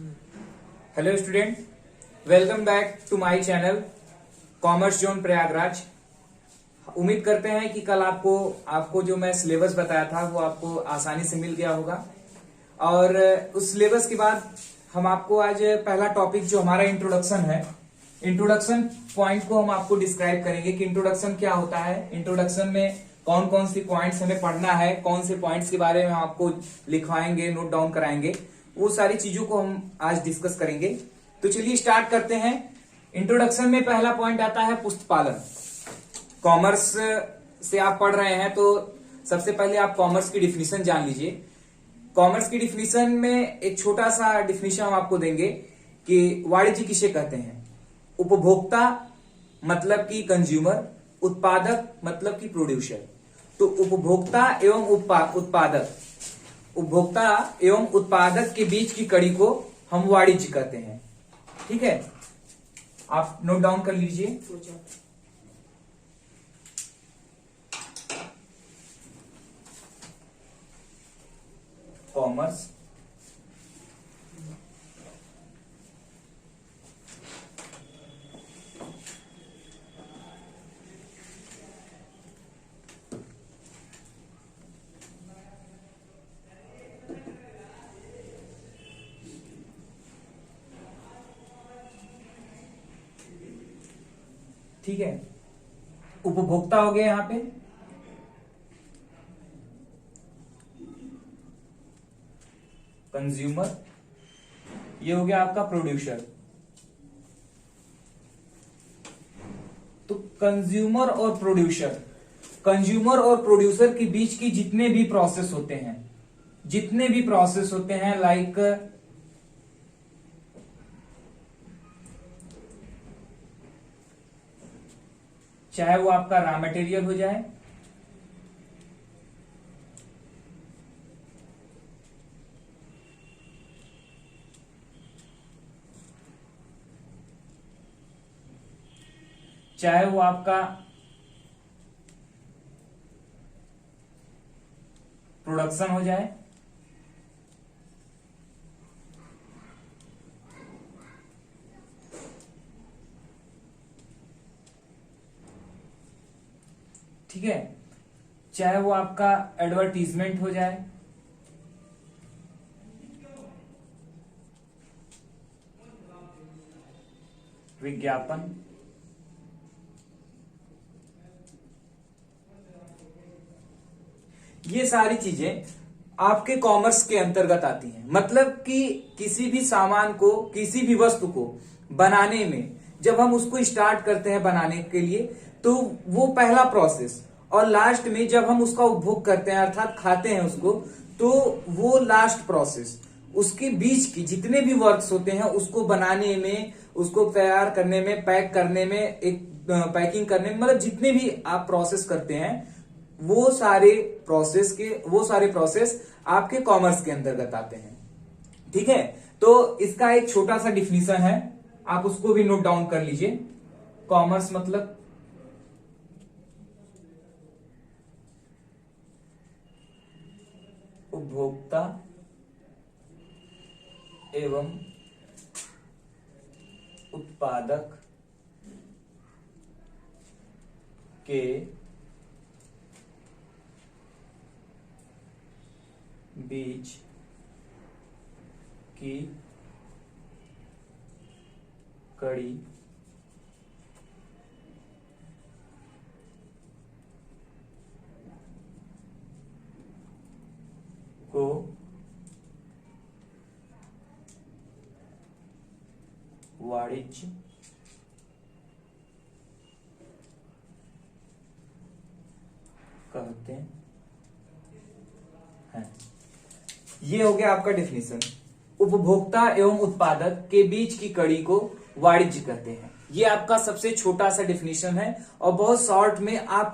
Hello student, welcome back to my channel commerce zone Prayagraj. उम्मीद करते हैं कि कल आपको जो मैं सिलेबस बताया था वो आपको आसानी से मिल गया होगा। और उस सिलेबस के बाद हम आपको आज पहला टॉपिक जो हमारा इंट्रोडक्शन है, इंट्रोडक्शन पॉइंट को हम आपको डिस्क्राइब करेंगे कि इंट्रोडक्शन क्या होता है, इंट्रोडक्शन में कौन कौन सी पॉइंट्स हमें पढ़ना है, कौन से पॉइंट्स के बारे में हम आपको लिखवाएंगे, नोट डाउन कराएंगे, वो सारी चीजों को हम आज डिस्कस करेंगे। तो चलिए स्टार्ट करते हैं। इंट्रोडक्शन में पहला पॉइंट आता है पुस्तपालन। कॉमर्स से आप पढ़ रहे हैं तो सबसे पहले आप कॉमर्स की डिफिनीशन जान लीजिए। कॉमर्स की डिफिनीशन में एक छोटा सा डिफिनीशन हम आपको देंगे कि वाणिज्य किसे कहते हैं। उपभोक्ता मतलब कि कंज्यूमर, उत्पादक मतलब कि प्रोड्यूसर। तो उपभोक्ता एवं उत्पादक के बीच की कड़ी को हम वाणिज्य कहते हैं। ठीक है, आप नोट डाउन कर लीजिए। कॉमर्स ठीक है, उपभोक्ता हो गया यहां पे, कंज्यूमर, ये हो गया आपका प्रोड्यूसर। तो कंज्यूमर और प्रोड्यूसर के बीच की जितने भी प्रोसेस होते हैं लाइक चाहे वो आपका रॉ मटेरियल हो जाए, चाहे वो आपका प्रोडक्शन हो जाए, ठीक है, चाहे वो आपका एडवर्टीजमेंट हो जाए, विज्ञापन, ये सारी चीजें आपके कॉमर्स के अंतर्गत आती हैं। मतलब कि किसी भी सामान को, किसी भी वस्तु को बनाने में जब हम उसको स्टार्ट करते हैं बनाने के लिए, तो वो पहला प्रोसेस, और लास्ट में जब हम उसका उपभोग करते हैं अर्थात खाते हैं उसको, तो वो लास्ट प्रोसेस। उसके बीच की जितने भी वर्क्स होते हैं उसको बनाने में, उसको तैयार करने में, पैक करने में, एक पैकिंग करने में, मतलब जितने भी आप प्रोसेस करते हैं वो सारे प्रोसेस आपके कॉमर्स के अंतर्गत आते हैं। ठीक है, तो इसका एक छोटा सा डिफिनीशन है, आप उसको भी नोट डाउन कर लीजिए। कॉमर्स मतलब उपभोक्ता एवं उत्पादक के बीच की कड़ी को वाणिज्य कहते हैं। ये हो गया आपका डेफिनेशन। उपभोक्ता एवं उत्पादक के बीच की कड़ी को वाणिज्य कहते हैं। ये आपका सबसे छोटा सा डेफिनेशन है और बहुत शॉर्ट में आप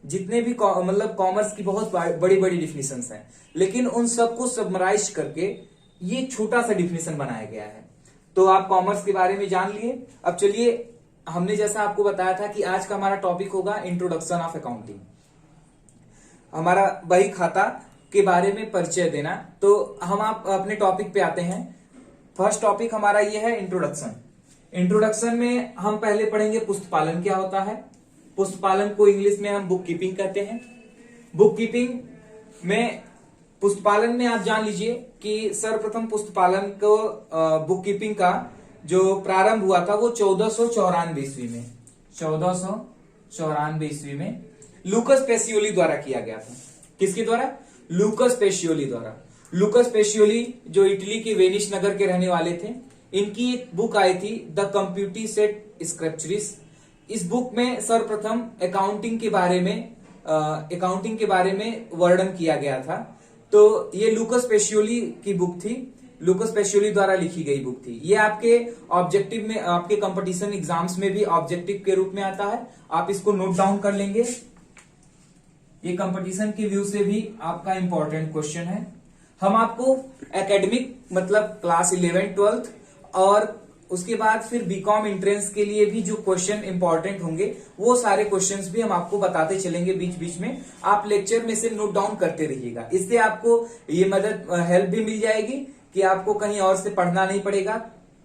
जितने भी मतलब कॉमर्स की बहुत बड़ी बड़ी डिफिनेशंस हैं, लेकिन उन सबको समराइज करके ये छोटा सा डिफिनेशन बनाया गया है। तो आप कॉमर्स के बारे में जान लिए। अब चलिए, हमने जैसा आपको बताया था कि आज का हमारा टॉपिक होगा इंट्रोडक्शन ऑफ अकाउंटिंग, हमारा बही खाता के बारे में परिचय देना। तो हम आप अपने टॉपिक पे आते हैं। फर्स्ट टॉपिक हमारा ये है इंट्रोडक्शन। इंट्रोडक्शन में हम पहले पढ़ेंगे पुस्तपालन क्या होता है। पुस्तपालन को इंग्लिश में हम बुक कीपिंग कहते हैं। बुक कीपिंग में पुस्तपालन में आप जान लीजिए कि सर्वप्रथम पुस्तपालन को बुक कीपिंग का जो प्रारंभ हुआ था वो 1494 ईस्वी में 1494 ईस्वी में लूकस पेसियोली द्वारा किया गया था। किसके द्वारा? लूकस पेसियोली द्वारा। लूकस पेसियोली जो इटली के वेनिस नगर के रहने वाले थे, इनकी एक बुक आई थी द कंप्यूटिसेट स्क्रिप्चरिस। इस बुक में सर्वप्रथम अकाउंटिंग के बारे में वर्णन किया गया था। तो ये लूकस पेसियोली की बुक थी, लूकस पेसियोली द्वारा लिखी गई बुक थी। ये आपके ऑब्जेक्टिव में, आपके कंपटीशन एग्जाम्स में भी ऑब्जेक्टिव के रूप में आता है। आप इसको नोट डाउन कर लेंगे। ये कंपटीशन के व्यू से भी आपका इंपॉर्टेंट क्वेश्चन है। हम आपको एकेडमिक मतलब क्लास 11, 12 और उसके बाद फिर बीकॉम एंट्रेंस के लिए भी जो क्वेश्चन इंपॉर्टेंट होंगे वो सारे क्वेश्चंस भी हम आपको बताते चलेंगे बीच बीच में। आप लेक्चर में से नोट डाउन करते रहिएगा। इससे आपको ये मदद हेल्प भी मिल जाएगी कि आपको कहीं और से पढ़ना नहीं पड़ेगा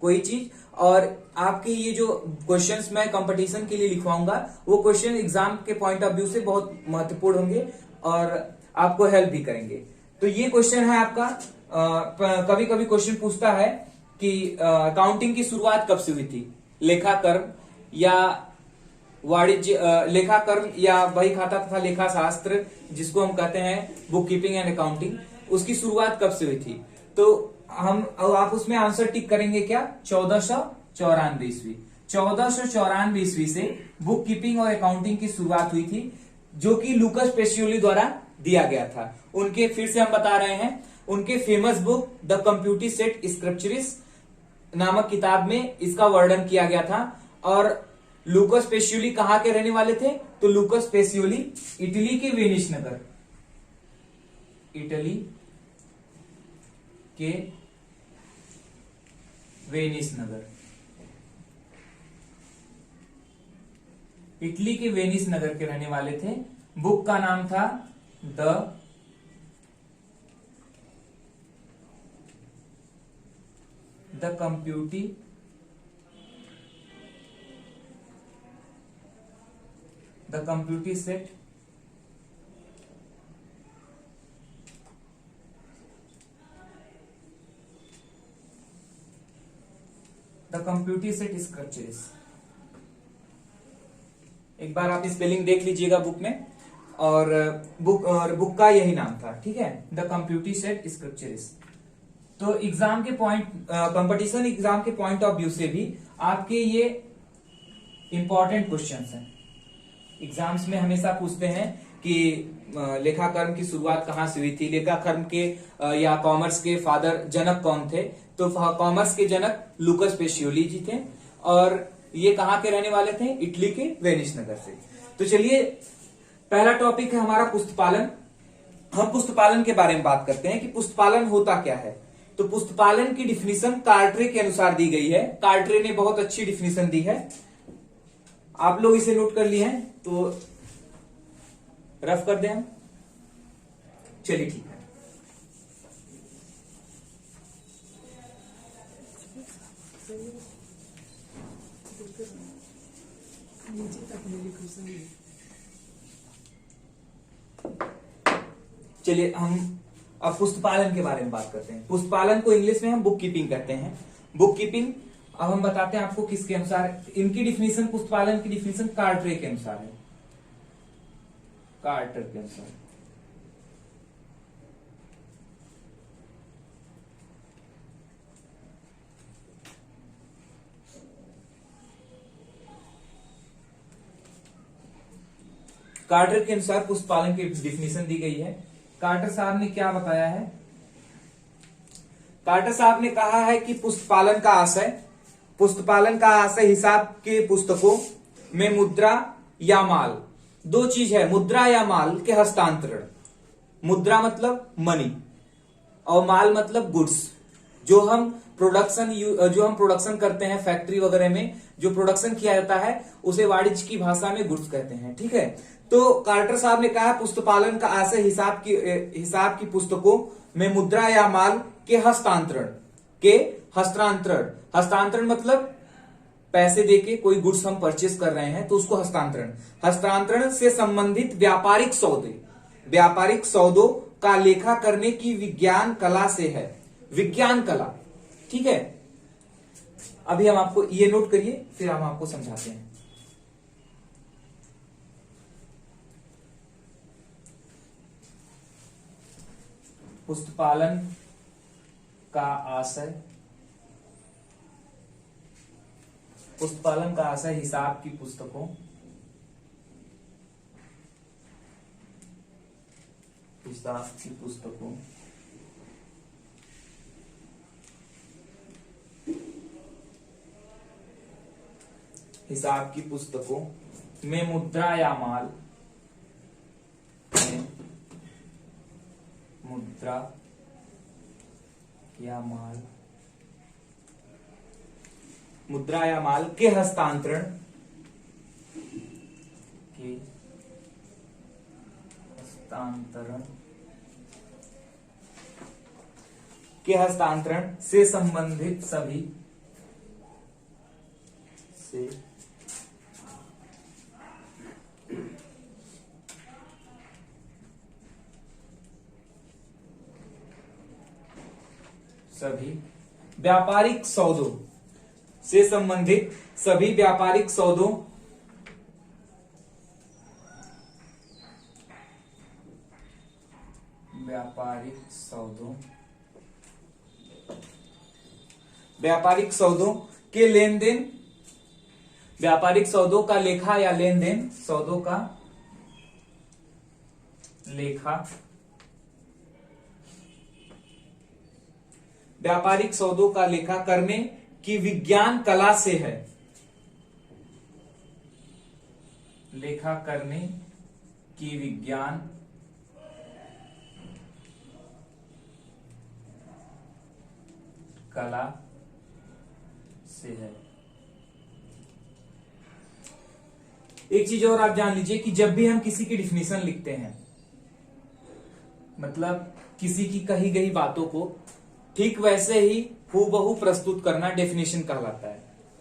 कोई चीज, और आपके ये जो क्वेश्चंस मैं कंपटीशन के लिए लिखवाऊंगा वो क्वेश्चन एग्जाम के पॉइंट ऑफ व्यू से बहुत महत्वपूर्ण होंगे और आपको हेल्प भी करेंगे। तो ये क्वेश्चन है आपका। कभी कभी क्वेश्चन पूछता है कि अकाउंटिंग की शुरुआत कब से हुई थी। लेखाकर्म या वाणिज्य लेखाकर्म या बही खाता तथा लेखा शास्त्र जिसको हम कहते हैं बुक कीपिंग एंड अकाउंटिंग, उसकी शुरुआत कब से हुई थी। तो आप उसमें आंसर टिक करेंगे क्या? 1494 ईस्वी। 1494 ईस्वी से बुक कीपिंग और अकाउंटिंग की शुरुआत हुई थी, जो कि लूकस पेसियोली द्वारा दिया गया था। उनके फिर से हम बता रहे हैं, उनके फेमस बुक द कंप्यूटिसेट स्क्रिप्चरिस नामक किताब में इसका वर्णन किया गया था। और लूकस पेसियोली कहां के रहने वाले थे? तो लूकस पेसियोली इटली के वेनिस नगर, इटली के वेनिस नगर, इटली के वेनिस नगर के रहने वाले थे। बुक का नाम था द कंप्यूटिसेट स्क्रिप्चरिस। एक बार आप स्पेलिंग देख लीजिएगा बुक में, और बुक का यही नाम था, ठीक है, द कंप्यूटिसेट स्क्रिप्चरिस। तो एग्जाम के पॉइंट, कंपटीशन एग्जाम के पॉइंट ऑफ व्यू से भी आपके ये इंपॉर्टेंट क्वेश्चंस हैं। एग्जाम्स में हमेशा पूछते हैं कि लेखाकर्म की शुरुआत कहां से हुई थी। लेखाकर्म के या कॉमर्स के फादर जनक कौन थे? तो कॉमर्स के जनक लूकस पेसियोली जी थे, और ये कहां के रहने वाले थे? इटली के वेनिस नगर से। तो चलिए, पहला टॉपिक है हमारा पुस्तपालन। हम पुस्तपालन के बारे में बात करते हैं कि पुस्तपालन होता क्या है। तो पुस्तपालन की डिफिनीशन कार्टरे के अनुसार दी गई है। कार्टरे ने बहुत अच्छी डिफिनीशन दी है, आप लोग इसे नोट कर लिए हैं तो रफ कर दें हम। चलिए ठीक है। चलिए हम अब पुस्तपालन के बारे में बात करते हैं। पुस्तपालन को इंग्लिश में हम बुक कीपिंग कहते हैं। बुक कीपिंग अब हम बताते हैं आपको किसके अनुसार। इनकी डिफिनीशन, पुस्तपालन की डिफिनीशन कार्टरे के अनुसार है, कार्टर के अनुसार। कार्टर के अनुसार पुस्तपालन की डिफिनीशन दी गई है। कार्टर साहब ने क्या बताया है? कार्टर साहब ने कहा है कि पुस्तपालन का आशय हिसाब के पुस्तकों में मुद्रा या माल, दो चीज है, मुद्रा या माल के हस्तांतरण। मुद्रा मतलब मनी और माल मतलब गुड्स। जो हम प्रोडक्शन करते हैं फैक्ट्री वगैरह में, जो प्रोडक्शन किया जाता है उसे वाणिज्य की भाषा में गुड्स कहते हैं, ठीक है। तो कार्टर साहब ने कहा पुस्तपालन का आशय हिसाब की पुस्तकों में मुद्रा या माल के हस्तांतरण, हस्तांतरण मतलब पैसे देके कोई गुड्स हम परचेस कर रहे हैं तो उसको हस्तांतरण, हस्तांतरण से संबंधित व्यापारिक सौदे, व्यापारिक सौदों का लेखा करने की विज्ञान कला से है, विज्ञान कला। ठीक है, अभी हम आपको ये नोट करिए, फिर हम आपको समझाते हैं। पुस्तपालन का आशय, पुस्तपालन का आशय हिसाब की पुस्तकों, हिसाब की पुस्तकों हिसाब की पुस्तकों में मुद्रा या माल, में मुद्रा या माल, मुद्रा या माल के हस्तांतरण, के हस्तांतरण, के हस्तांतरण से संबंधित सभी, से सभी व्यापारिक सौदों, से संबंधित सभी व्यापारिक सौदों, व्यापारिक सौदों, व्यापारिक सौदों के लेन देन, व्यापारिक सौदों का लेखा या लेन देन, सौदों का लेखा, व्यापारिक सौदों का लेखा करने की विज्ञान कला से है, लेखा करने की विज्ञान कला से है। एक चीज और आप जान लीजिए कि जब भी हम किसी की डिफिनीशन लिखते हैं, मतलब किसी की कही गई बातों को ठीक वैसे ही हूबहू प्रस्तुत करना डेफिनेशन कहलाता है।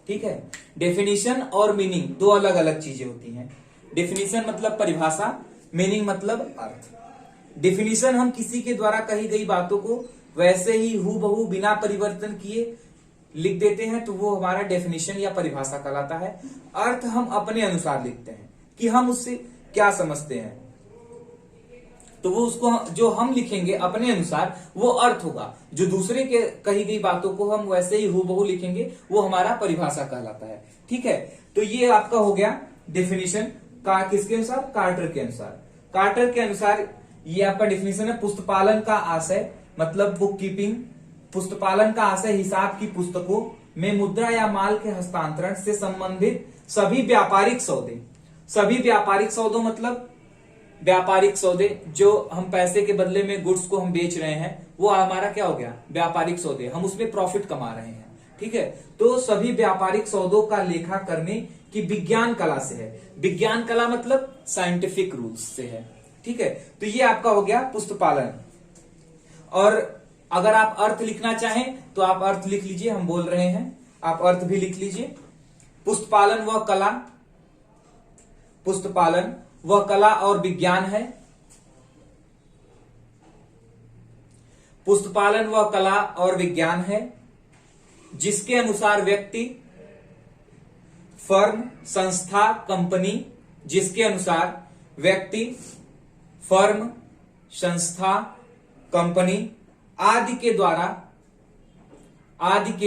ठीक है, डेफिनेशन और मीनिंग दो अलग अलग चीजें होती हैं। डेफिनेशन मतलब परिभाषा, मीनिंग मतलब अर्थ। डेफिनेशन हम किसी के द्वारा कही गई बातों को वैसे ही हूबहू बिना परिवर्तन किए लिख देते हैं तो वो हमारा डेफिनेशन या परिभाषा कहलाता है। अर्थ हम अपने अनुसार लिखते हैं कि हम उससे क्या समझते हैं, तो वो उसको जो हम लिखेंगे अपने अनुसार वो अर्थ होगा। जो दूसरे के कही गई बातों को हम वैसे ही हूबहू लिखेंगे वो हमारा परिभाषा कहलाता है। ठीक है, तो ये आपका हो गया डेफिनेशन का, किसके अनुसार? कार्टर के अनुसार। कार्टर के अनुसार ये आपका डेफिनेशन है। पुस्तपालन का आशय मतलब बुक कीपिंग, पुस्तपालन का आशय हिसाब की पुस्तकों में मुद्रा या माल के हस्तांतरण से संबंधित सभी व्यापारिक सौदे, सभी व्यापारिक सौदों मतलब व्यापारिक सौदे जो हम पैसे के बदले में गुड्स को हम बेच रहे हैं वो हमारा क्या हो गया? व्यापारिक सौदे, हम उसमें प्रॉफिट कमा रहे हैं। ठीक है, तो सभी व्यापारिक सौदों का लेखा करने की विज्ञान कला से है। विज्ञान कला मतलब साइंटिफिक रूल्स से है। ठीक है, तो ये आपका हो गया पुस्तपालन। और अगर आप अर्थ लिखना चाहें तो आप अर्थ लिख लीजिए, हम बोल रहे हैं, आप अर्थ भी लिख लीजिए। पुस्तपालन वह कला, पुस्तपालन वह कला और विज्ञान है। पुस्तपालन वह कला और विज्ञान है जिसके अनुसार व्यक्ति, फर्म, संस्था, कंपनी, जिसके अनुसार व्यक्ति, फर्म, संस्था, कंपनी आदि के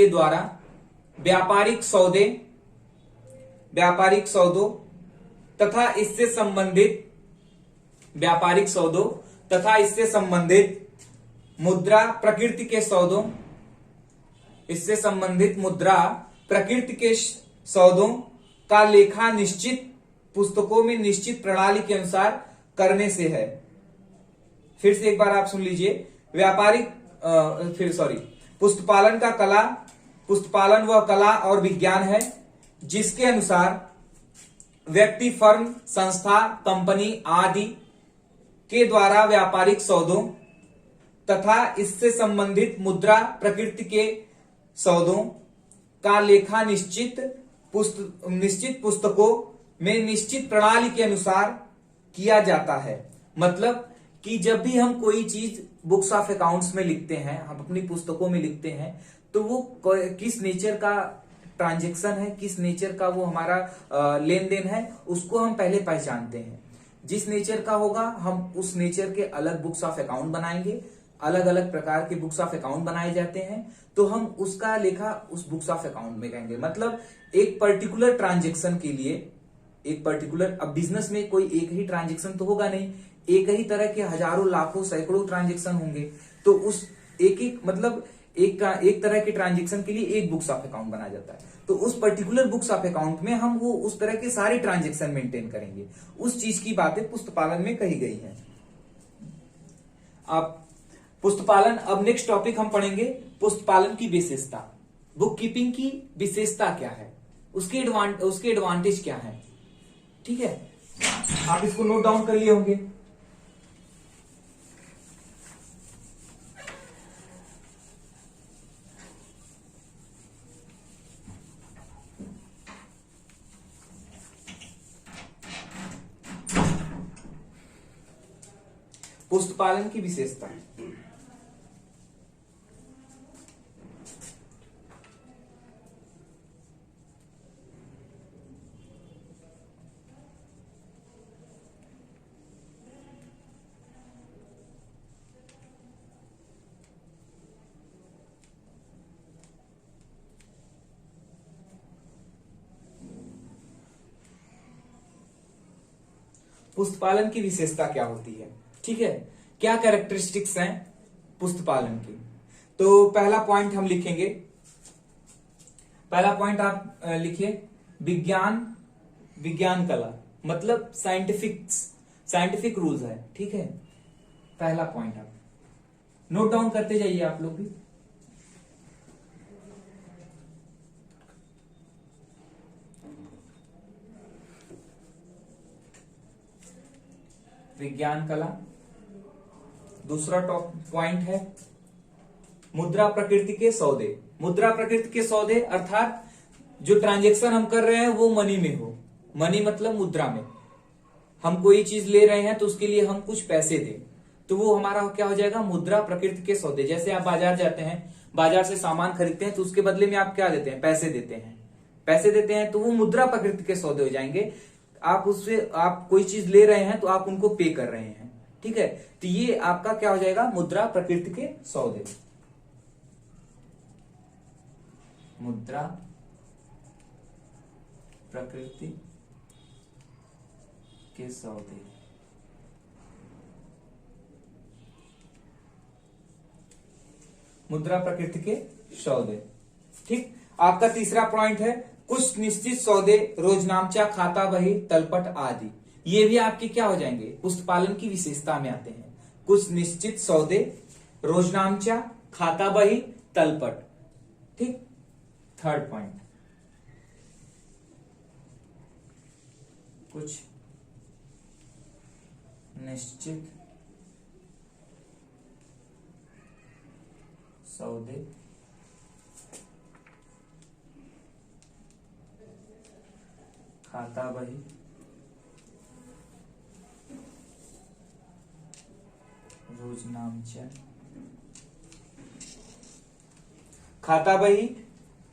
द्वारा व्यापारिक सौदे, व्यापारिक सौदों तथा इससे संबंधित व्यापारिक सौदों तथा इससे संबंधित मुद्रा प्रकृति के सौदों, इससे संबंधित मुद्रा प्रकृति के सौदों का लेखा निश्चित पुस्तकों में निश्चित प्रणाली के अनुसार करने से है। फिर से एक बार आप सुन लीजिए। पुस्तपालन का कला, पुस्तपालन वह कला और विज्ञान है जिसके अनुसार व्यक्ति, फर्म, संस्था, कंपनी आदि के द्वारा व्यापारिक सौदों तथा इससे संबंधित मुद्रा प्रकृति के सौदों का लेखा निश्चित पुस्तकों में निश्चित प्रणाली के अनुसार किया जाता है। मतलब कि जब भी हम कोई चीज बुक्स ऑफ अकाउंट्स में लिखते हैं, हम अपनी पुस्तकों में लिखते हैं, तो वो किस नेचर का ट्रांजैक्शन है, किस नेचर का वो हमारा लेन देन है, उसको हम पहले पहचानते हैं। जिस नेचर का होगा हम उस नेचर के अलग बुक्स ऑफ अकाउंट बनाएंगे, अलग अलग प्रकार के बुक्स ऑफ अकाउंट बनाए जाते हैं, तो हम उसका लेखा उस बुक्स ऑफ अकाउंट में कहेंगे। मतलब एक पर्टिकुलर ट्रांजैक्शन के लिए एक पर्टिकुलर, अब बिजनेस में कोई एक ही ट्रांजैक्शन तो होगा नहीं, एक ही तरह के हजारों लाखों सैकड़ों ट्रांजैक्शन होंगे, तो उस एक मतलब एक तरह के ट्रांजैक्शन के लिए एक बुक्स ऑफ अकाउंट बनाया जाता है। तो उस पर्टिकुलर बुक्स ऑफ अकाउंट में हम वो उस तरह के सारे ट्रांजैक्शन मेंटेन करेंगे। उस चीज की बातें पुस्तपालन में कही गई हैं। आप पुस्तपालन, अब नेक्स्ट टॉपिक हम पढ़ेंगे पुस्तपालन की विशेषता। बुक कीपिंग की विशेषता क्या है, उसके एडवांटेज क्या है। ठीक है, आप इसको नोट डाउन कर लिए होंगे। पुस्तपालन की विशेषता, पुस्तपालन की विशेषता क्या होती है। ठीक है, क्या कैरेक्टरिस्टिक्स हैं पुस्तपालन की। तो पहला पॉइंट हम लिखेंगे, पहला पॉइंट आप लिखिए, विज्ञान कला, मतलब साइंटिफिक रूल्स है। ठीक है, पहला पॉइंट आप नोट डाउन करते जाइए आप लोग भी। विज्ञान कला। दूसरा टॉप पॉइंट है मुद्रा प्रकृति के सौदे। मुद्रा प्रकृति के सौदे अर्थात जो ट्रांजैक्शन हम कर रहे हैं वो मनी में हो। मनी मतलब मुद्रा में, हम कोई चीज ले रहे हैं तो उसके लिए हम कुछ पैसे दें, तो वो हमारा क्या हो जाएगा, मुद्रा प्रकृति के सौदे। जैसे आप बाजार जाते हैं, बाजार से सामान खरीदते हैं, तो उसके बदले में आप क्या देते हैं, पैसे देते हैं। पैसे देते हैं तो वो मुद्रा प्रकृति के सौदे हो जाएंगे। आप उससे, आप कोई चीज ले रहे हैं तो आप उनको पे कर रहे हैं। ठीक है, तो ये आपका क्या हो जाएगा, मुद्रा प्रकृति के सौदे। मुद्रा प्रकृति के सौदे। मुद्रा प्रकृति के सौदे। ठीक, आपका तीसरा पॉइंट है कुछ निश्चित सौदे, रोजनामचा, खाता बही, तलपट आदि। ये भी आपके क्या हो जाएंगे, पुस्तपालन की विशेषता में आते हैं। कुछ निश्चित सौदे, रोजनामचा, खाता बही, तलपट। ठीक, थर्ड पॉइंट, कुछ निश्चित सौदे, खाता बही, रोजनामचा, खाता बही,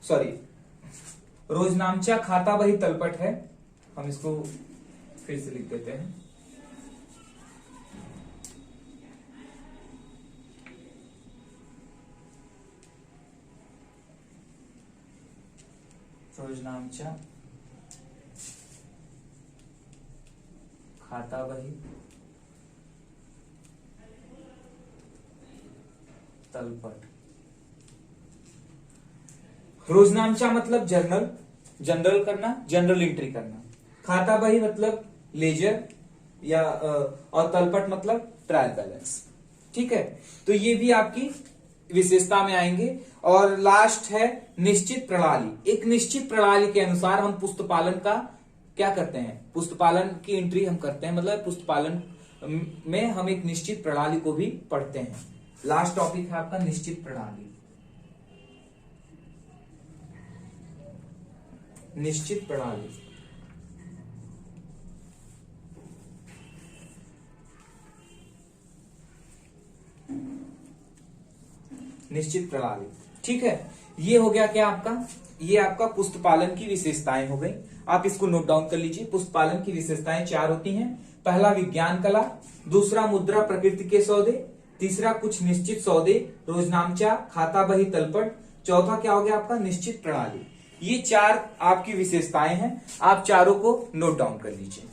सॉरी, रोजनामचा, खाता बही, तलपट है। हम इसको फिर से लिख देते हैं। रोजनामचा, खाता बही, तलपट। रोजनामचा मतलब जनरल करना, जनरल एंट्री करना। खाता बही मतलब लेजर या और तलपट मतलब ट्रायल बैलेंस। ठीक है, तो ये भी आपकी विशेषता में आएंगे। और लास्ट है निश्चित प्रणाली। एक निश्चित प्रणाली के अनुसार हम पुस्तपालन का क्या करते हैं, पुस्तपालन की एंट्री हम करते हैं। मतलब पुस्तपालन में हम एक निश्चित प्रणाली को भी पढ़ते हैं। लास्ट टॉपिक है आपका निश्चित प्रणाली। निश्चित प्रणाली। निश्चित प्रणाली, ठीक है। ये हो गया क्या आपका, ये आपका पुस्तपालन की विशेषताएं हो गई। आप इसको नोट डाउन कर लीजिए। पुस्तपालन की विशेषताएं 4 होती हैं। पहला विज्ञान कला, दूसरा मुद्रा प्रकृति के सौदे, तीसरा कुछ निश्चित सौदे, रोजनामचा, खाता बही तलपट, चौथा क्या हो गया आपका निश्चित प्रणाली। ये 4 आपकी विशेषताएं हैं। आप चारों को नोट डाउन कर लीजिए।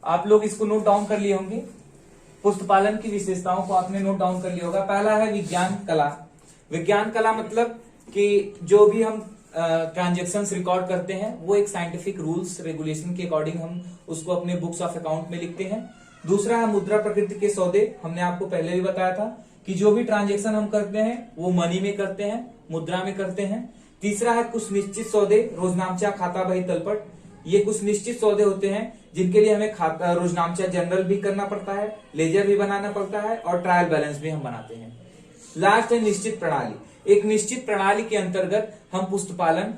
आप लोग इसको नोट डाउन कर लिए होंगे। पुस्तपालन की विशेषताओं को आपने नोट डाउन कर लिया होगा। पहला है विज्ञान कला। विज्ञान कला मतलब कि जो भी हम ट्रांजेक्शन्स रिकॉर्ड करते हैं वो एक साइंटिफिक रूल्स रेगुलेशन के अकॉर्डिंग हम उसको अपने बुक्स ऑफ अकाउंट में लिखते हैं। दूसरा है मुद्रा प्रकृति के सौदे। हमने आपको पहले भी बताया था कि जो भी ट्रांजेक्शन हम करते हैं वो मनी में करते हैं, मुद्रा में करते हैं। तीसरा है कुछ निश्चित सौदे, रोजनामचा, खाता बही तलपट। ये कुछ निश्चित सौदे होते हैं जिनके लिए हमें खाता रोजनामचा जनरल भी करना पड़ता है, लेजर भी बनाना पड़ता है और ट्रायल बैलेंस भी हम बनाते हैं। लास्ट है निश्चित प्रणाली। एक निश्चित प्रणाली के अंतर्गत हम पुस्तपालन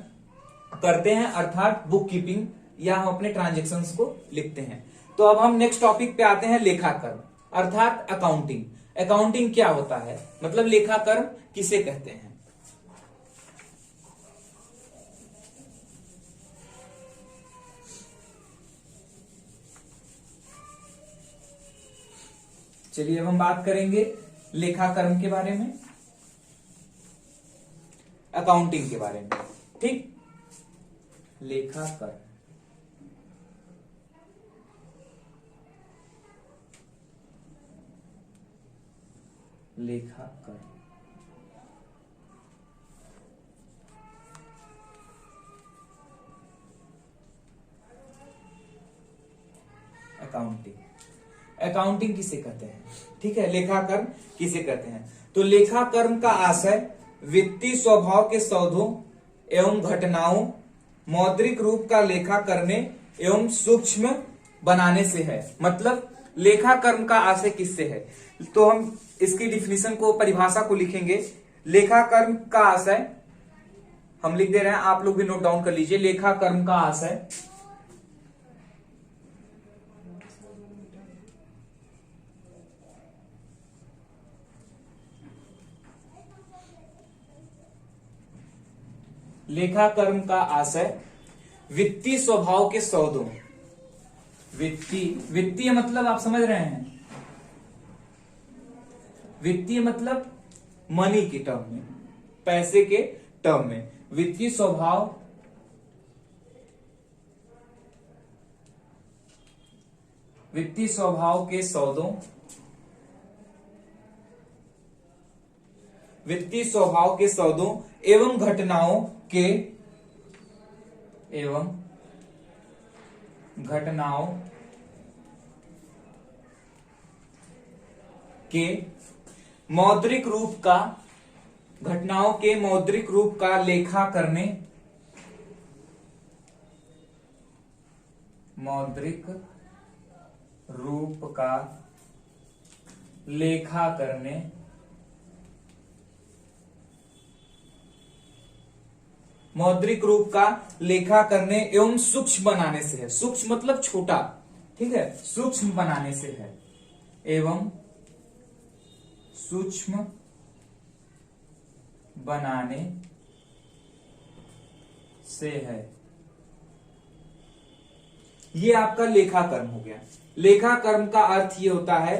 करते हैं, अर्थात बुक कीपिंग या हम अपने ट्रांजेक्शन्स को लिखते हैं। तो अब हम नेक्स्ट टॉपिक पे आते हैं, लेखाकर्म अर्थात अकाउंटिंग। अकाउंटिंग क्या होता है, मतलब लेखाकर्म किसे कहते हैं। चलिए अब हम बात करेंगे लेखाकर्म के बारे में, अकाउंटिंग के बारे में। ठीक, लेखाकर्म, लेखाकर्म, अकाउंटिंग। अकाउंटिंग किसे कहते हैं, ठीक है। लेखाकर्म किसे कहते हैं, तो लेखाकर्म का आशय वित्तीय स्वभाव के सौदों एवं घटनाओं मौद्रिक रूप का लेखा करने एवं सूक्ष्म बनाने से है। मतलब लेखाकर्म का आशय किससे है, तो हम इसकी डिफिनीशन को, परिभाषा को लिखेंगे। लेखाकर्म का आशय हम लिख दे रहे हैं, आप लोग भी नोट डाउन कर लीजिए। लेखाकर्म का आशय लेखाकर्म का आशय वित्तीय स्वभाव के सौदों, वित्तीय मतलब आप समझ रहे हैं, वित्तीय मतलब मनी के टर्म में, पैसे के टर्म में। वित्तीय स्वभाव के सौदों, वित्तीय स्वभाव के सौदों एवं घटनाओं के मौद्रिक रूप का, घटनाओं के मौद्रिक रूप का लेखा करने, मौद्रिक रूप का लेखा करने, मौद्रिक रूप का लेखा करने एवं सूक्ष्म बनाने से है। सूक्ष्म मतलब छोटा, ठीक है, सूक्ष्म बनाने से है, एवं सूक्ष्म बनाने से है। ये आपका लेखाकर्म हो गया। लेखाकर्म का अर्थ ये होता है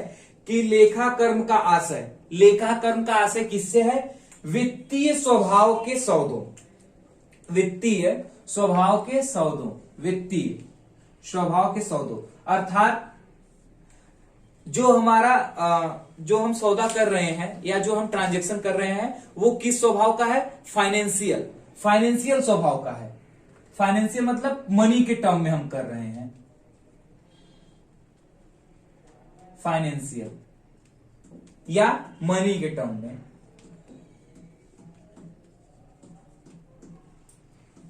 कि लेखाकर्म का आशय, लेखाकर्म का आशय किससे है, वित्तीय स्वभाव के सौदों, वित्तीय स्वभाव के सौदों, वित्तीय स्वभाव के सौदों, अर्थात जो हमारा जो हम सौदा कर रहे हैं या जो हम ट्रांजेक्शन कर रहे हैं वो किस स्वभाव का है? फाइनेंशियल, फाइनेंशियल स्वभाव का है। फाइनेंशियल मतलब मनी के टर्म में हम कर रहे हैं, फाइनेंशियल या मनी के टर्म में।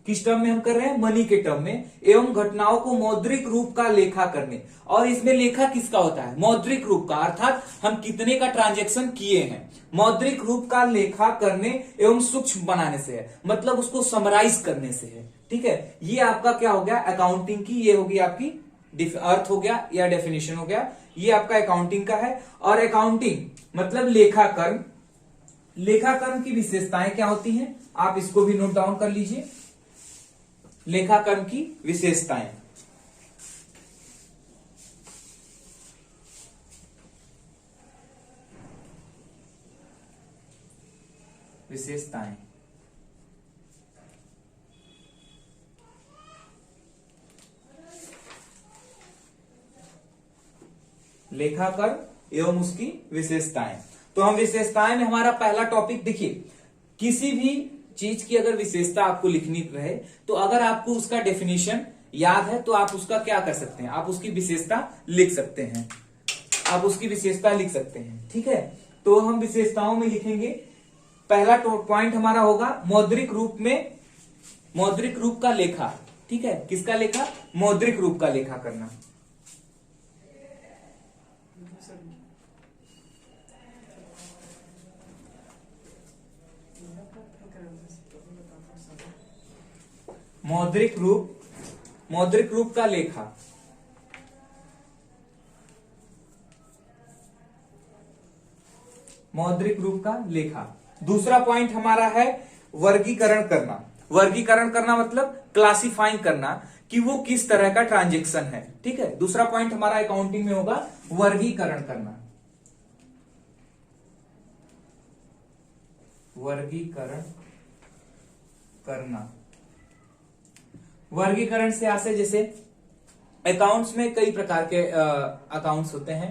किस टर्म में हम कर रहे हैं? मनी के टर्म में। एवं घटनाओं को मौद्रिक रूप का लेखा करने, और इसमें लेखा किसका होता है? मौद्रिक रूप का, अर्थात हम कितने का ट्रांजैक्शन किए हैं। मौद्रिक रूप का लेखा करने एवं सूक्ष्म बनाने से है, मतलब उसको समराइज करने से है। ठीक है, ये आपका क्या हो गया? अकाउंटिंग की ये होगी आपकी अर्थ हो गया या डेफिनेशन हो गया। ये आपका अकाउंटिंग का है। और अकाउंटिंग मतलब लेखाकर्म, लेखाकर्म की विशेषताएं क्या होती हैं? आप इसको भी नोट डाउन कर लीजिए। लेखाकर्म की विशेषताएं, विशेषताएं लेखाकर्म एवं उसकी विशेषताएं। तो हम विशेषताएं में हमारा पहला टॉपिक देखिए, किसी भी चीज की अगर विशेषता आपको लिखनी रहे तो अगर आपको उसका डेफिनेशन याद है तो आप उसका क्या कर सकते हैं? आप उसकी विशेषता लिख सकते हैं, आप उसकी विशेषता लिख सकते हैं। ठीक है, तो हम विशेषताओं में लिखेंगे। पहला पॉइंट हमारा होगा मौद्रिक रूप में, मौद्रिक रूप का लेखा। ठीक है, किसका लेखा? मौद्रिक रूप का लेखा करना। मौद्रिक रूप, मौद्रिक रूप का लेखा। मौद्रिक रूप का लेखा। दूसरा पॉइंट हमारा है वर्गीकरण करना। वर्गीकरण करना मतलब क्लासिफाइंग करना कि वो किस तरह का ट्रांजैक्शन है। ठीक है, दूसरा पॉइंट हमारा अकाउंटिंग में होगा वर्गीकरण करना। वर्गीकरण करना। वर्गीकरण से आसे जैसे अकाउंट्स में कई प्रकार के अकाउंट्स होते हैं,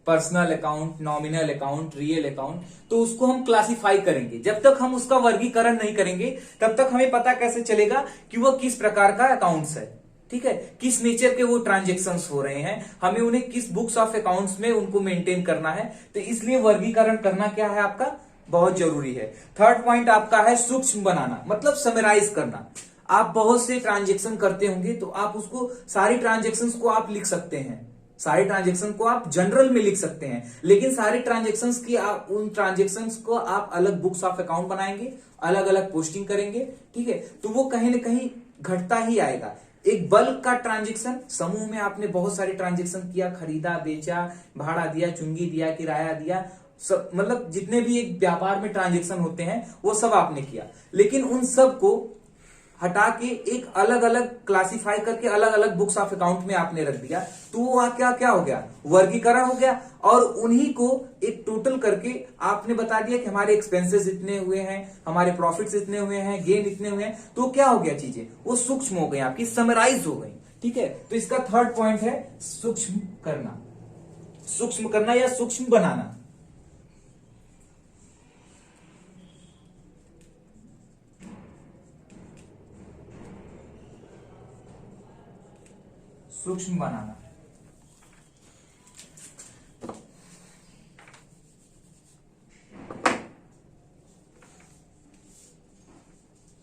personal account, nominal account, real account. तो उसको हम क्लासिफाई करेंगे। जब तक हम उसका वर्गीकरण नहीं करेंगे तब तक हमें पता कैसे चलेगा कि वो किस प्रकार का अकाउंट्स है। ठीक है, किस नेचर के वो ट्रांजेक्शन्स हो रहे हैं, हमें उन्हें किस बुक्स ऑफ अकाउंट्स में उनको मेंटेन करना है। तो इसलिए वर्गीकरण करना क्या है आपका? बहुत जरूरी है। थर्ड पॉइंट आपका है सूक्ष्म बनाना, मतलब समराइज करना। आप बहुत से ट्रांजेक्शन करते होंगे तो आप उसको, सारी ट्रांजेक्शन्स को आप लिख सकते हैं, सारी ट्रांजेक्शन को आप जनरल में लिख सकते हैं, लेकिन सारी ट्रांजेक्शन्स की आप, उन ट्रांजेक्शन्स को आप अलग बुक्स ऑफ अकाउंट बनाएंगे, अलग अलग पोस्टिंग करेंगे। ठीक है, तो वो कहीं ना कहीं घटता ही आएगा। एक बल्क का ट्रांजेक्शन, समूह में आपने बहुत सारी ट्रांजेक्शन किया, खरीदा, बेचा, भाड़ा दिया, चुंगी दिया, किराया दिया, सब, मतलब जितने भी एक व्यापार में ट्रांजेक्शन होते हैं वो सब आपने किया, लेकिन उन सब को हटा के एक अलग अलग क्लासिफाई करके अलग अलग बुक्स ऑफ अकाउंट में आपने रख दिया। तो वो क्या क्या हो गया? वर्गीकरण हो गया। और उन्हीं को एक टोटल करके आपने बता दिया कि हमारे एक्सपेंसेस इतने हुए हैं, हमारे प्रॉफिट्स इतने हुए हैं, गेन इतने हुए हैं। तो क्या हो गया? चीजें वो सूक्ष्म हो गई, आपकी समराइज हो गई। ठीक है, तो इसका थर्ड पॉइंट है सूक्ष्म करना, सूक्ष्म करना या सूक्ष्म बनाना। सूक्ष्म बनाना।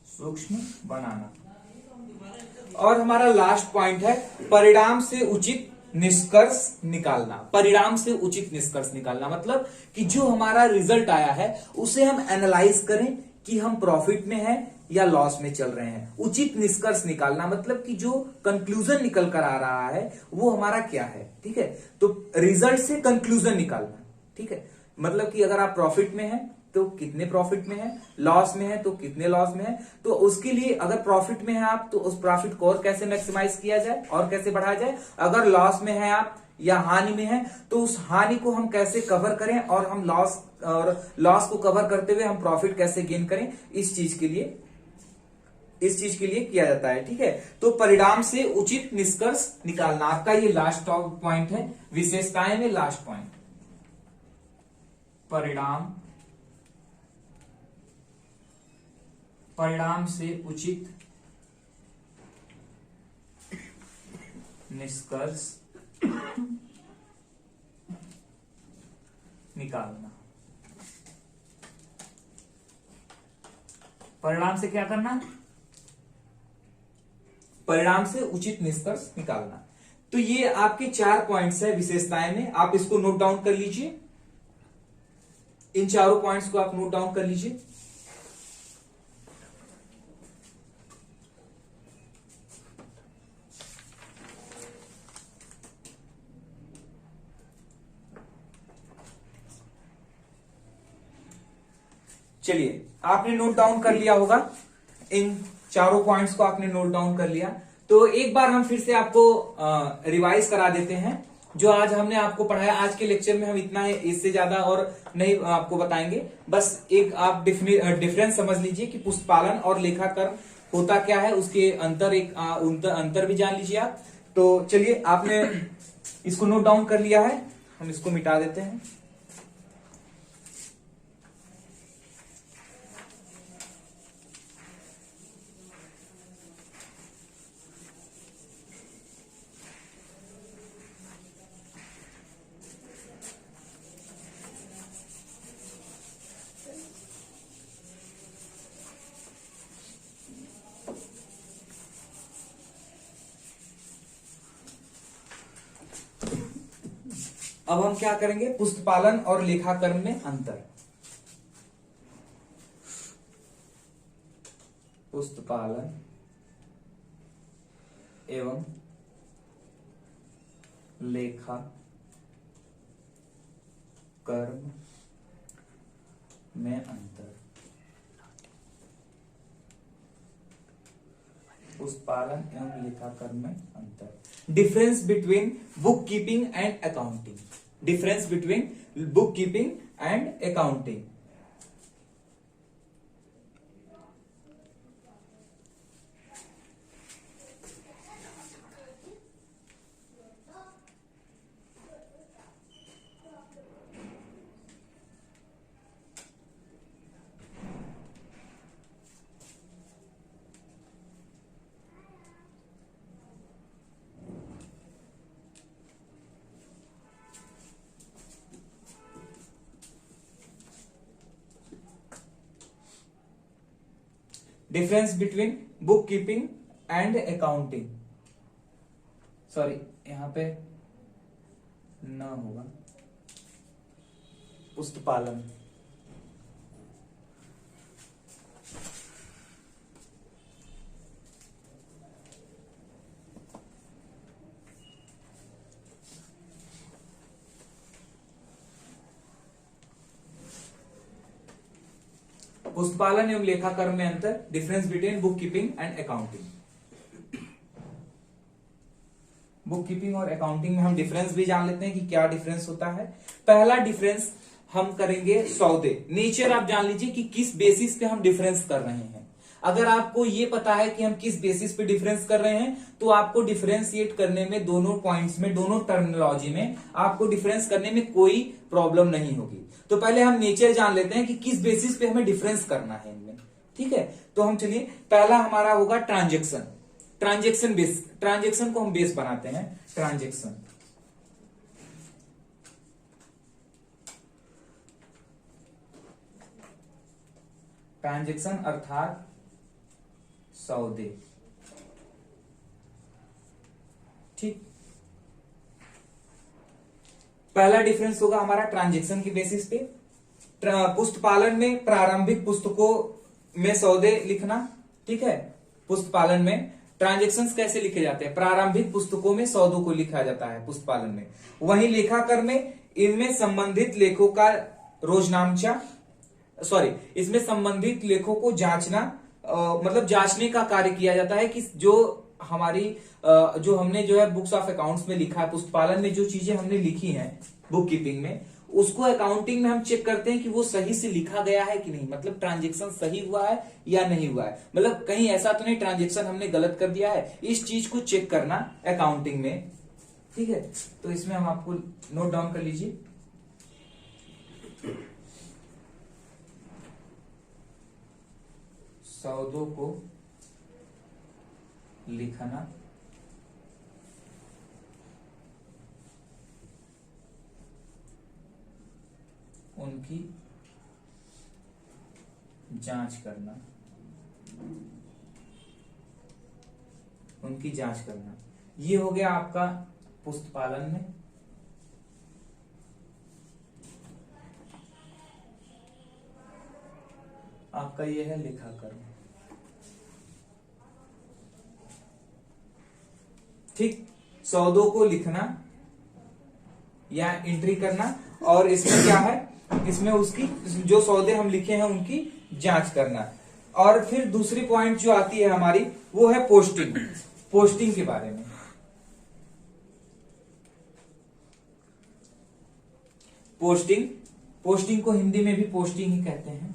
सूक्ष्म बनाना। और हमारा लास्ट पॉइंट है परिणाम से उचित निष्कर्ष निकालना। परिणाम से उचित निष्कर्ष निकालना मतलब कि जो हमारा रिजल्ट आया है उसे हम एनालाइज करें कि हम प्रॉफिट में हैं या लॉस में चल रहे हैं। उचित निष्कर्ष निकालना मतलब कि जो कंक्लूजन निकल कर आ रहा है वो हमारा क्या है। ठीक है, तो रिजल्ट से कंक्लूजन निकालना। ठीक है, मतलब कि अगर आप प्रॉफिट में हैं तो कितने प्रॉफिट में है, लॉस में है तो कितने लॉस में है। तो उसके लिए अगर प्रॉफिट में है आप तो उस प्रॉफिट को और कैसे मैक्सिमाइज किया जाए और कैसे बढ़ाया जाए। अगर लॉस में है आप या हानि में है तो उस हानि को हम कैसे कवर करें और हम लॉस को कवर करते हुए हम प्रॉफिट कैसे गेन करें। इस चीज के लिए इस चीज के लिए किया जाता है। ठीक है, तो परिणाम से उचित निष्कर्ष निकालना आपका ये लास्ट पॉइंट है, विशेषताएं में लास्ट पॉइंट। परिणाम से उचित निष्कर्ष निकालना। परिणाम से क्या करना? परिणाम से उचित निष्कर्ष निकालना। तो ये आपके 4 पॉइंट्स है विशेषताएं में, आप इसको नोट डाउन कर लीजिए, इन चारों पॉइंट्स को आप नोट डाउन कर लीजिए। चलिए, आपने नोट डाउन कर लिया होगा, इन चारों पॉइंट्स को आपने नोट डाउन कर लिया। तो एक बार हम फिर से आपको रिवाइज करा देते हैं जो आज हमने आपको पढ़ाया। आज के लेक्चर में हम इतना है, इससे ज्यादा और नहीं आपको बताएंगे। बस एक आप डिफरेंस समझ लीजिए कि पुस्तपालन और लेखाकर्म होता क्या है, उसके अंतर भी जान लीजिए आप। तो चलिए, आपने इसको नोट डाउन कर लिया है, हम इसको मिटा देते हैं। अब हम क्या करेंगे? पुस्तपालन और लेखाकर्म में अंतर। पुस्तपालन एवं लेखाकर्म में अंतर। पुस्तपालन एवं लेखाकर्म में अंतर। Difference between book keeping and accounting. Difference between book keeping and accounting. Difference between book keeping and accounting. Sorry, यहां पे न होगा, पुस्तपालन। पुस्तपालन एवं लेखाकर्म में अंतर। Difference between book keeping and accounting. Book keeping और अकाउंटिंग में हम डिफरेंस भी जान लेते हैं कि क्या डिफरेंस होता है। पहला डिफरेंस हम करेंगे सौदे। नेचर आप जान लीजिए कि किस बेसिस पे हम डिफरेंस कर रहे हैं। अगर आपको ये पता है कि हम किस बेसिस पे डिफरेंस कर रहे हैं, तो आपको डिफरेंशिएट करने में, दोनों पॉइंट्स में, दोनों टर्मिनोलॉजी में आपको डिफरेंस करने में कोई प्रॉब्लम नहीं होगी। तो पहले हम नेचर जान लेते हैं कि किस बेसिस पे हमें डिफरेंस करना है इनमें। ठीक है, तो हम चलिए, पहला हमारा होगा ट्रांजेक्शन। ट्रांजेक्शन बेस, ट्रांजेक्शन को हम बेस बनाते हैं। ट्रांजेक्शन, ट्रांजेक्शन अर्थात सौदे। ठीक, पहला डिफरेंस होगा हमारा ट्रांजेक्शन की बेसिस पे। पुस्तपालन में प्रारंभिक पुस्तकों में सौदे लिखना। ठीक है, पुस्तपालन में ट्रांजेक्शन्स कैसे लिखे जाते हैं? प्रारंभिक पुस्तकों में सौदों को लिखा जाता है पुस्तपालन में। वहीं लेखाकर्म में इनमें संबंधित लेखों का रोजनामचा, सॉरी, इसमें संबंधित लेखों को जांचना, मतलब जांचने का कार्य किया जाता है कि जो हमारी जो हमने जो है बुक्स ऑफ अकाउंट्स में लिखा है, पुस्तपालन में जो चीजें हमने लिखी हैं बुक कीपिंग में, उसको अकाउंटिंग में हम चेक करते हैं कि वो सही से लिखा गया है कि नहीं, मतलब ट्रांजेक्शन सही हुआ है या नहीं हुआ है, मतलब कहीं ऐसा तो नहीं ट्रांजेक्शन हमने गलत कर दिया है, इस चीज को चेक करना अकाउंटिंग में। ठीक है, तो इसमें हम आपको नोट डाउन कर लीजिए। सौदों को लिखना, उनकी जांच करना, उनकी जांच करना, ये हो गया आपका पुस्तपालन में। आपका ये है लेखाकर्म। ठीक, सौदों को लिखना या एंट्री करना, और इसमें क्या है, इसमें उसकी जो सौदे हम लिखे हैं उनकी जांच करना। और फिर दूसरी पॉइंट जो आती है हमारी वो है पोस्टिंग। पोस्टिंग के बारे में, पोस्टिंग, पोस्टिंग को हिंदी में भी पोस्टिंग ही कहते हैं।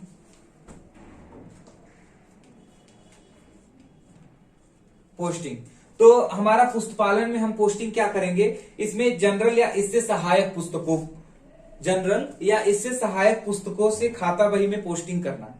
पोस्टिंग, तो हमारा पुस्तपालन में हम पोस्टिंग क्या करेंगे, इसमें जनरल या इससे सहायक पुस्तकों, जनरल या इससे सहायक पुस्तकों से खाता बही में पोस्टिंग करना।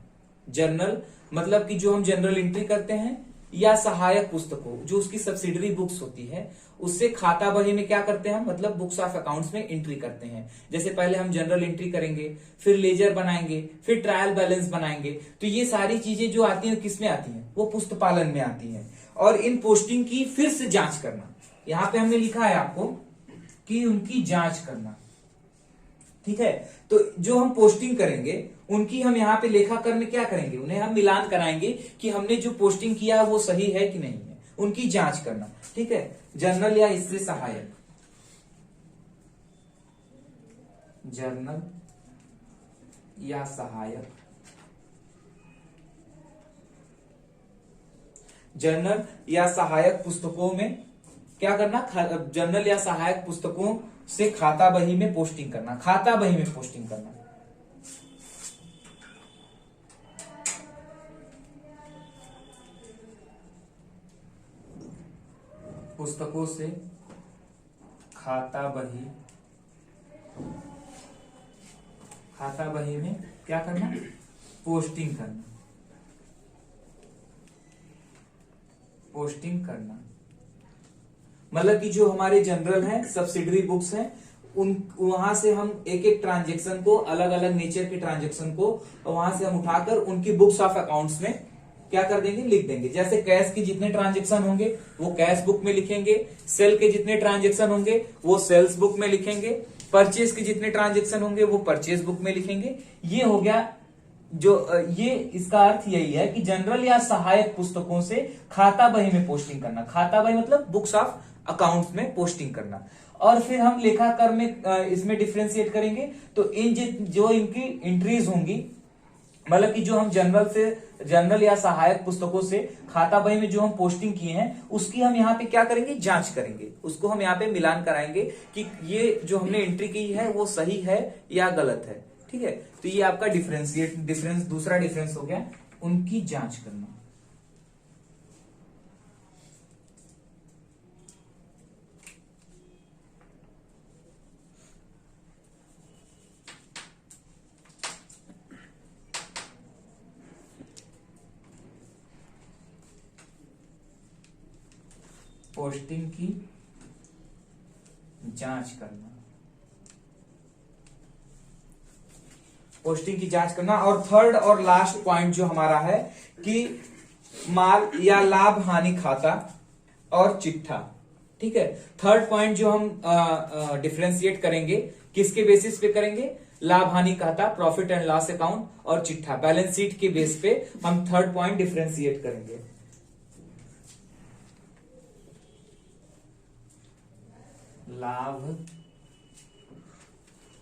जनरल मतलब कि जो हम जनरल एंट्री करते हैं, या सहायक पुस्तकों जो उसकी सब्सिडरी बुक्स होती है उससे खाता बही में क्या करते हैं, मतलब बुक्स ऑफ अकाउंट्स में एंट्री करते हैं। जैसे पहले हम जनरल एंट्री करेंगे, फिर लेजर बनाएंगे, फिर ट्रायल बैलेंस बनाएंगे, तो ये सारी चीजें जो आती हैं किसमें आती हैं, वो पुस्तपालन में आती हैं। और इन पोस्टिंग की फिर से जांच करना, यहां पे हमने लिखा है आपको कि उनकी जांच करना। ठीक है, तो जो हम पोस्टिंग करेंगे उनकी हम यहाँ पे लेखाकर में क्या करेंगे, उन्हें हम मिलान कराएंगे कि हमने जो पोस्टिंग किया है वो सही है कि नहीं है, उनकी जांच करना। ठीक है, जर्नल या इससे सहायक, जर्नल या सहायक, जर्नल या सहायक पुस्तकों में क्या करना, जर्नल या सहायक पुस्तकों से खाता बही में पोस्टिंग करना, खाता बही में पोस्टिंग करना। पुस्तकों से खाता बही, खाता बही में क्या करना, पोस्टिंग करना, पोस्टिंग करना। मतलब कि जो हमारे जनरल हैं, सब्सिडरी बुक्स हैं, उन वहां से हम एक एक ट्रांजेक्शन को, अलग अलग नेचर के ट्रांजेक्शन को वहां से हम उठाकर उनकी बुक्स ऑफ अकाउंट्स में क्या कर देंगे, लिख देंगे। जैसे कैश के जितने ट्रांजेक्शन होंगे वो कैश बुक में लिखेंगे, सेल के जितने ट्रांजेक्शन होंगे वो सेल्स बुक में लिखेंगे, परचेज के जितने ट्रांजेक्शन होंगे वो परचेज बुक में लिखेंगे। ये हो गया जो ये, इसका अर्थ यही है कि जनरल या सहायक पुस्तकों से खाता बही में पोस्टिंग करना, खाता बही मतलब बुक्स ऑफ अकाउंट्स में पोस्टिंग करना। और फिर हम लेखाकार में इसमें डिफ्रेंशिएट करेंगे, तो इन जो इनकी एंट्रीज होंगी, मतलब कि जो हम जनरल से, जनरल या सहायक पुस्तकों से खाता बही में जो हम पोस्टिंग किए हैं उसकी हम यहाँ पे क्या करेंगे, जांच करेंगे, उसको हम यहाँ पे मिलान कराएंगे कि ये जो हमने एंट्री की है वो सही है या गलत है। ठीक है, तो ये आपका डिफरेंस, दूसरा डिफरेंस हो गया, उनकी जांच करना। पोस्टिंग की जांच करना, पोस्टिंग की जांच करना। और थर्ड और लास्ट पॉइंट जो हमारा है कि माल या लाभ हानि खाता और चिट्ठा। ठीक है, थर्ड पॉइंट जो हम डिफरेंशिएट करेंगे किसके बेसिस पे करेंगे, लाभ हानि खाता, प्रॉफिट एंड लॉस अकाउंट, और चिट्ठा, बैलेंस शीट के बेस पे हम थर्ड पॉइंट डिफरेंशिएट करेंगे। लाभ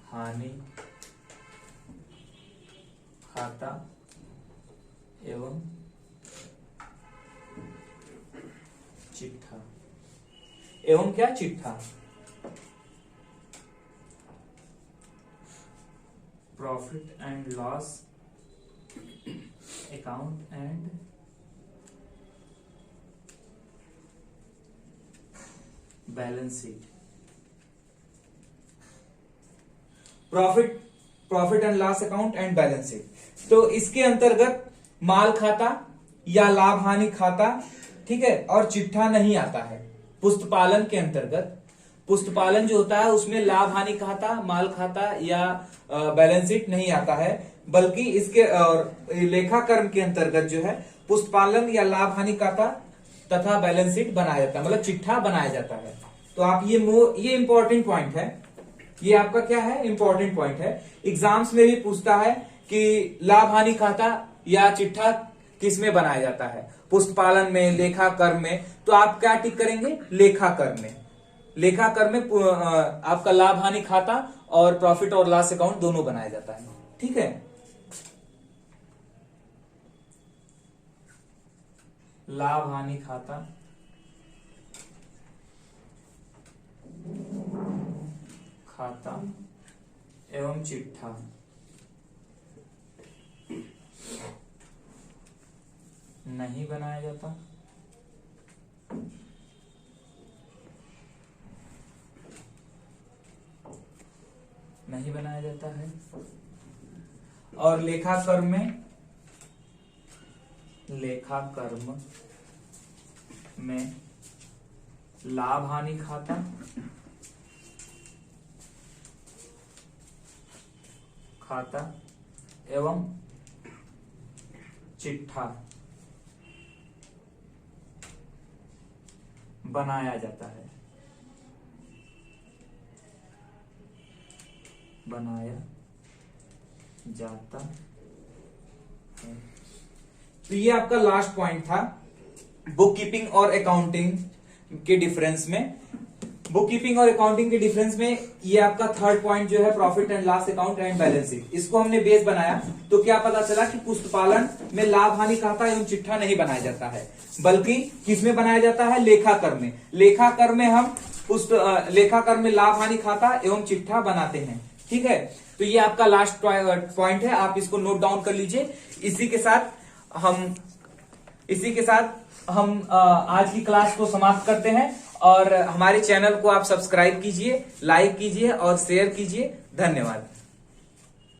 हानि खाता एवं चिट्ठा, एवं क्या, चिट्ठा। Profit and loss account and balance sheet. Profit and loss account and balance sheet, तो इसके अंतर्गत माल खाता या लाभ हानि खाता, ठीक है, और चिट्ठा नहीं आता है। पुस्तपालन के अंतर्गत पुस्तपालन जो होता है उसमें लाभ हानि खाता, माल खाता या बैलेंस शीट नहीं आता है, बल्कि इसके लेखाकर्म के अंतर्गत जो है पुस्तपालन या लाभ हानि खाता तथा बैलेंस शीट बनाया जाता है, मतलब चिट्ठा बनाया जाता है। तो आप ये इंपॉर्टेंट पॉइंट है, ये आपका क्या है, इंपॉर्टेंट पॉइंट है। एग्जाम्स में भी पूछता है कि लाभ हानि खाता या चिट्ठा किस में बनाया जाता है, पुस्तपालन में, लेखाकर्म में। तो आप क्या टिक करेंगे, लेखाकर्म में। लेखाकर्म में आपका लाभ हानि खाता और प्रॉफिट और लॉस अकाउंट दोनों बनाया जाता है, ठीक है। लाभ हानि खाता, खाता एवं चिट्ठा नहीं बनाया जाता, नहीं बनाया जाता है। और लेखाकर्म में लाभ हानि खाता, एवं चिट्ठा बनाया जाता है, बनाया जाता है। तो ये आपका लास्ट पॉइंट था बुक कीपिंग और अकाउंटिंग के डिफरेंस में। बुक कीपिंग और अकाउंटिंग के डिफरेंस में ये आपका थर्ड पॉइंट जो है profit and loss account and balance sheet, इसको हमने बेस बनाया। तो क्या पता चला कि पुस्तपालन में लाभ हानि खाता एवं चिट्ठा नहीं बनाया जाता है, बल्कि किसमें बनाया जाता है, लेखाकर्म में। लेखाकर्म में हम लेखाकर्म में लाभ हानि खाता एवं चिट्ठा बनाते हैं, ठीक है। तो ये आपका लास्ट पॉइंट है, आप इसको नोट डाउन कर लीजिए। इसी के साथ हम आज की क्लास को समाप्त करते हैं और हमारे चैनल को आप सब्सक्राइब कीजिए, लाइक कीजिए और शेयर कीजिए। धन्यवाद।